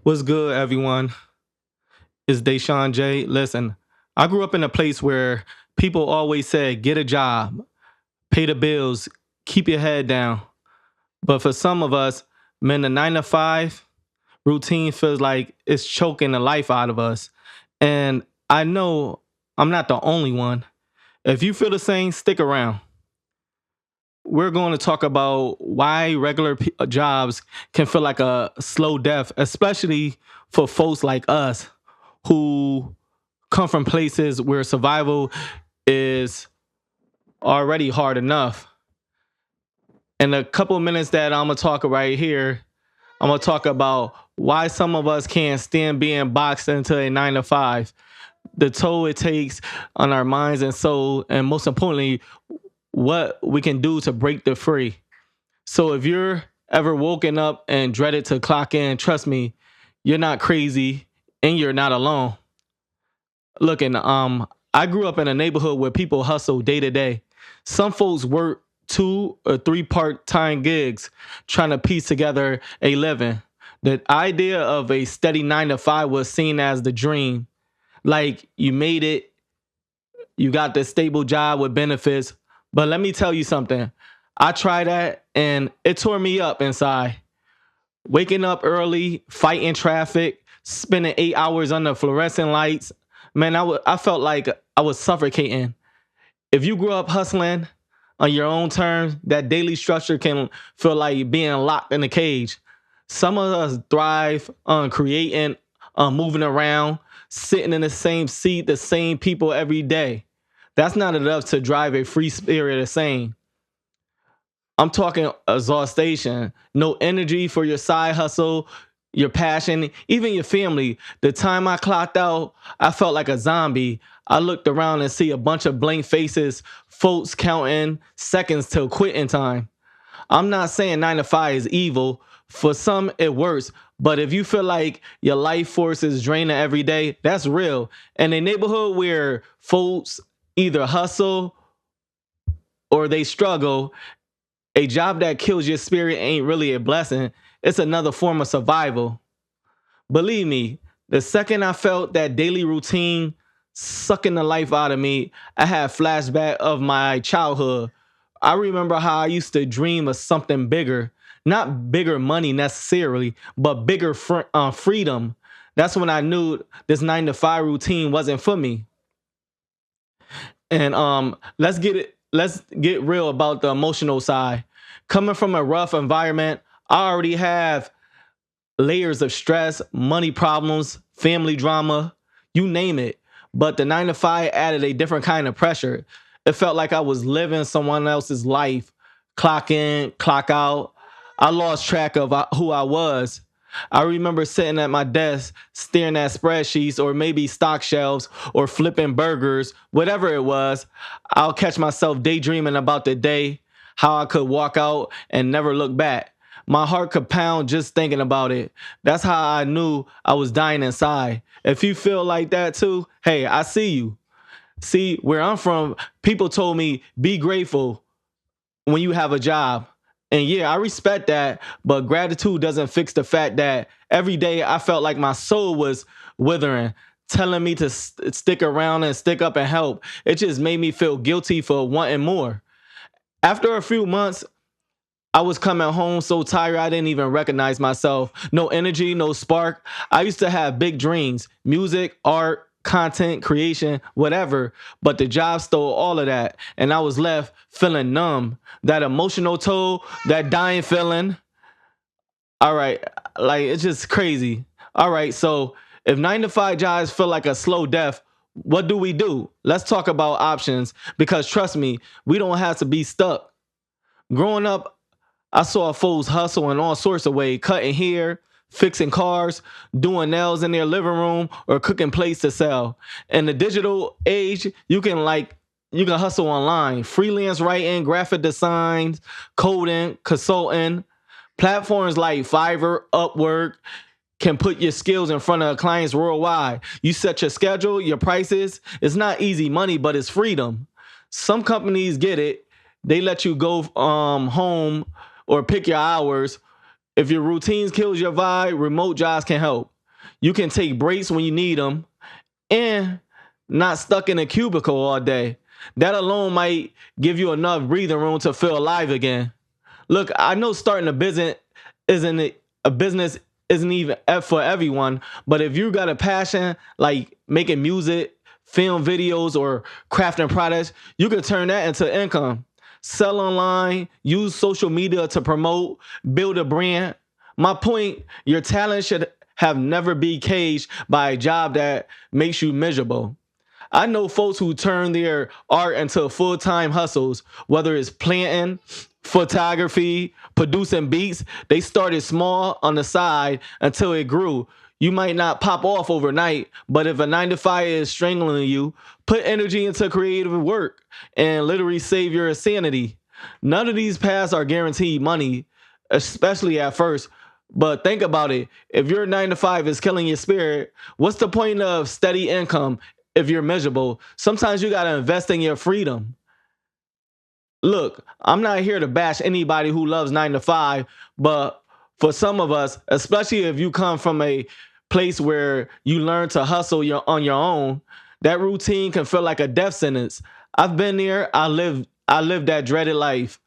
What's good, everyone? It's dashon.j. Listen, I grew up in a place where people always said, get a job, pay the bills, keep your head down. But for some of us, man, the 9 to 5 routine feels like it's choking the life out of us. And I know I'm not the only one. If you feel the same, stick around. We're going to talk about why regular jobs can feel like a slow death, especially for folks like us who come from places where survival is already hard enough. In a couple of minutes that I'm gonna talk right here, I'm gonna talk about why some of us can't stand being boxed into a 9 to 5, the toll it takes on our minds and soul, and most importantly, what we can do to break the free. So if you're ever woken up and dreaded to clock in, trust me, you're not crazy and you're not alone. Looking, I grew up in a neighborhood where people hustle day to day. Some folks work 2 or 3 part-time gigs trying to piece together a living. The idea of a steady 9 to 5 was seen as the dream. Like you made it, you got the stable job with benefits. But let me tell you something. I tried that and it tore me up inside. Waking up early, fighting traffic, spending 8 hours under fluorescent lights. Man, I felt like I was suffocating. If you grew up hustling on your own terms, that daily structure can feel like being locked in a cage. Some of us thrive on creating, on moving around, sitting in the same seat, the same people every day. That's not enough to drive a free spirit insane. I'm talking exhaustion, no energy for your side hustle, your passion, even your family. The time I clocked out, I felt like a zombie. I looked around and see a bunch of blank faces, folks counting seconds till quitting time. I'm not saying 9 to 5 is evil. For some, it works. But if you feel like your life force is draining every day, that's real. In a neighborhood where folks either hustle or they struggle, a job that kills your spirit ain't really a blessing. It's another form of survival. Believe me, the second I felt that daily routine sucking the life out of me, I had flashback of my childhood. I remember how I used to dream of something bigger, not bigger money necessarily, but bigger freedom. That's when I knew this 9 to 5 routine wasn't for me. And let's get real about the emotional side. Coming from a rough environment, I already have layers of stress, money problems, family drama, you name it. But the 9 to 5 added a different kind of pressure. It felt like I was living someone else's life. Clock in, clock out. I lost track of who I was. I remember sitting at my desk, staring at spreadsheets or maybe stock shelves or flipping burgers, whatever it was. I'll catch myself daydreaming about the day, how I could walk out and never look back. My heart could pound just thinking about it. That's how I knew I was dying inside. If you feel like that too, hey, I see you. See, where I'm from, people told me, be grateful when you have a job. And yeah, I respect that, but gratitude doesn't fix the fact that every day I felt like my soul was withering, telling me to stick around and stick up and help. It just made me feel guilty for wanting more. After a few months, I was coming home so tired I didn't even recognize myself. No energy, no spark. I used to have big dreams, music, art, content, creation, whatever, but the job stole all of that. And I was left feeling numb. That emotional toll, that dying feeling. All right, like it's just crazy. All right, so if 9 to 5 jobs feel like a slow death, what do we do? Let's talk about options because trust me, we don't have to be stuck. Growing up, I saw folks hustle in all sorts of ways, cutting hair, fixing cars, doing nails in their living room, or cooking plates to sell. In the digital age, you can hustle online, freelance writing, graphic designs, coding, consulting. Platforms like Fiverr, Upwork can put your skills in front of clients worldwide. You set your schedule, your prices. It's not easy money, but it's freedom. Some companies get it. They let you go home or pick your hours. If your routines kills your vibe, remote jobs can help. You can take breaks when you need them and not stuck in a cubicle all day. That alone might give you enough breathing room to feel alive again. Look, I know starting a business isn't a business isn't even for everyone, but if you got a passion like making music, film videos, or crafting products, you can turn that into income. Sell online, use social media to promote, build a brand. My point, your talent should have never be caged by a job that makes you miserable. I know folks who turn their art into full-time hustles, whether it's planting, photography, producing beats. They started small on the side until it grew. You might not pop off overnight, but if a 9 to 5 is strangling you, put energy into creative work and literally save your sanity. None of these paths are guaranteed money, especially at first. But think about it. If your 9 to 5 is killing your spirit, what's the point of steady income if you're miserable? Sometimes you got to invest in your freedom. Look, I'm not here to bash anybody who loves 9 to 5, but for some of us, especially if you come from a place where you learn to hustle on your own, that routine can feel like a death sentence. I've been there. I lived that dreaded life.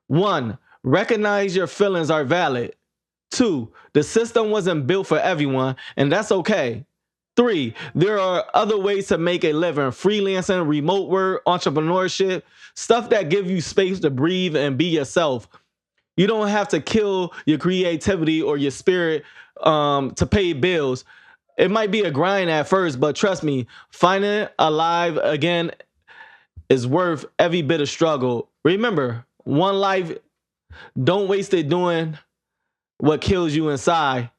One, recognize your feelings are valid. Two, the system wasn't built for everyone, and that's okay. Three, there are other ways to make a living: freelancing, remote work, entrepreneurship, stuff that give you space to breathe and be yourself. You don't have to kill your creativity or your spirit to pay bills. It might be a grind at first, but trust me, finding it alive again is worth every bit of struggle. Remember, one life, don't waste it doing what kills you inside.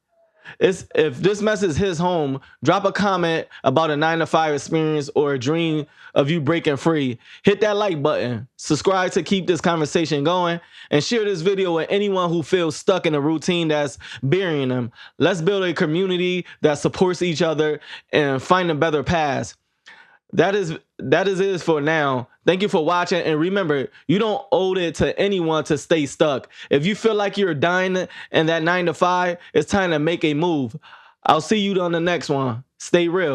If this message hits home, drop a comment about a 9 to 5 experience or a dream of you breaking free. Hit that like button, subscribe to keep this conversation going, and share this video with anyone who feels stuck in a routine that's burying them. Let's build a community that supports each other and find a better path. That is it for now. Thank you for watching, and remember, you don't owe it to anyone to stay stuck. If you feel like you're dying in that 9 to 5, it's time to make a move. I'll see you on the next one. Stay real.